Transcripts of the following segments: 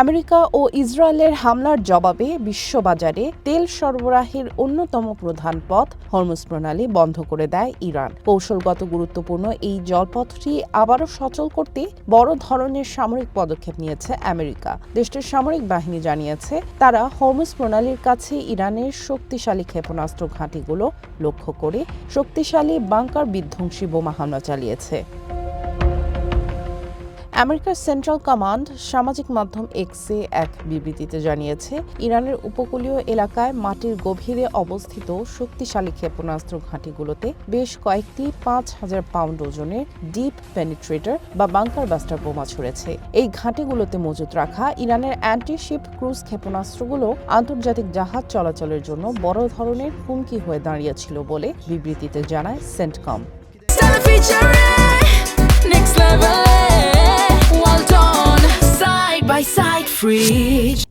America ও ইসরায়েলের হামলার জবাবে বিশ্ববাজারে তেল সরবরাহের অন্যতম প্রধান পথ হরমুজ প্রণালী বন্ধ করে দেয় ইরান। কৌশলগত গুরুত্বপূর্ণ এই জলপথটি আবারও সচল করতে বড় ধরনের সামরিক পদক্ষেপ নিয়েছে আমেরিকা। দেশটির সামরিক বাহিনী জানিয়েছে তারা হরমুজ প্রণালীর কাছে ইরানের শক্তিশালী ক্ষেপণাস্ত্র ঘাঁটিগুলো লক্ষ্য করে শক্তিশালী বাংকার বিধ্বংসী বোমা হামলা চালিয়েছে। আমেরিকার সেন্ট্রাল কমান্ড সামাজিক মাধ্যম এক্সে এক বিবৃতিতে জানিয়েছে ইরানের উপকূলীয় এলাকায় মাটির গভীরে অবস্থিত শক্তিশালী ক্ষেপণাস্ত্র ঘাঁটিগুলোতে বেশ কয়েকটি ৫,০০০ পাউন্ড ওজনের ডিপ পেনিট্রেটর বা বাংকার বাস্টার বোমা ছুড়েছে। এই ঘাঁটিগুলোতে মজুত রাখা ইরানের অ্যান্টি-শিপ ক্রুজ ক্ষেপণাস্ত্রগুলো আন্তর্জাতিক জাহাজ চলাচলের জন্য বড় ধরনের হুমকি হয়ে দাঁড়িয়েছিল বলে বিবৃতিতে জানায় সেন্টকম।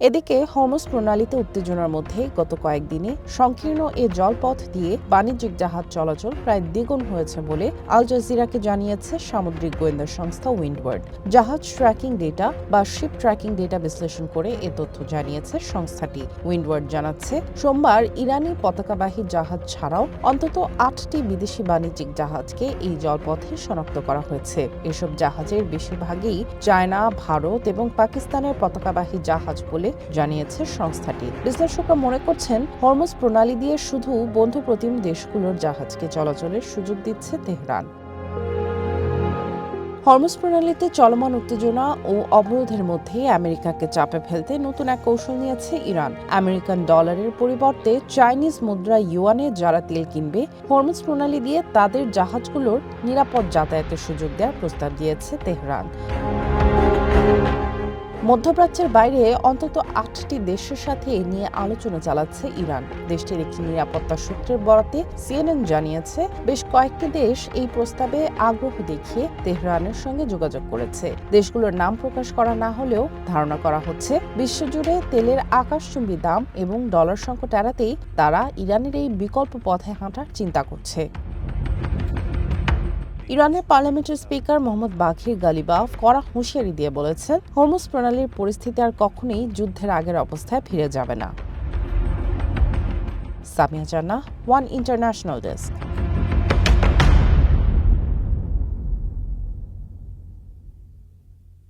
এদিকে হরমুজ প্রণালীতে উত্তেজনার মধ্যে গত কয়েকদিনে সংকীর্ণ এ জলপথ দিয়ে বাণিজ্যিক জাহাজ চলাচল প্রায় দ্বিগুণ হয়েছে বলে আল জাজিরাকে জানিয়েছে সামুদ্রিক গোয়েন্দা সংস্থা উইন্ডওয়ার্ড। জাহাজ ট্র্যাকিং ডেটা বা শিপ ট্র্যাকিং ডেটা বিশ্লেষণ করে এ তথ্য জানিয়েছে সংস্থাটি। উইন্ডওয়ার্ড জানাচ্ছে সোমবার ইরানি পতাকাবাহী জাহাজ ছাড়াও অন্তত ৮টি বিদেশি বাণিজ্যিক জাহাজকে এই জলপথে শনাক্ত করা হয়েছে। এসব জাহাজের বেশিরভাগই চায়না, ভারত এবং পাকিস্তানের পতাকাবাহী জাহাজ বলে জানিয়েছে সংস্থাটি। বিশ্লেষকরা মনে করছেন হরমুজ প্রণালী দিয়ে শুধু বন্ধু প্রতিম দেশগুলোর জাহাজকে চলাচলের সুযোগ দিচ্ছে তেহরান। হরমুজ প্রণালীতে চলমান উত্তেজনা ও অবরোধের মধ্যে আমেরিকাকে চাপে ফেলতে নতুন এক কৌশল নিয়েছে ইরান। আমেরিকান ডলারের পরিবর্তে চাইনিজ মুদ্রা ইউয়ানে যারা তেল কিনবে, হরমুজ প্রণালী দিয়ে তাদের জাহাজগুলোর নিরাপদ যাতায়াতের সুযোগ দেওয়ার প্রস্তাব দিয়েছে তেহরান। মধ্যপ্রাচ্যের বাইরে অন্তত ৮টি দেশের সাথে এ নিয়ে আলোচনা চালাচ্ছে ইরান। দেশটির একটি নিরাপত্তা সূত্রের বরাতে সিএনএন জানিয়েছে বেশ কয়েকটি দেশ এই প্রস্তাবে আগ্রহ দেখিয়ে তেহরানের সঙ্গে যোগাযোগ করেছে। দেশগুলোর নাম প্রকাশ করা না হলেও ধারণা করা হচ্ছে বিশ্বজুড়ে তেলের আকাশচুম্বী দাম এবং ডলার সংকট এড়াতেই তারা ইরানের এই বিকল্প পথে হাঁটার চিন্তা করছে। ইরানের পার্লামেন্টের স্পিকার মোহাম্মদ বাঘির গালিবাফ কড়া হুঁশিয়ারি দিয়ে বলেছেন হরমুজ প্রণালীর পরিস্থিতি আর কখনোই যুদ্ধের আগের অবস্থায় ফিরে যাবে না। সামিয়া জান্নাহ, ওয়ান ইন্টারন্যাশনাল ডেস্ক।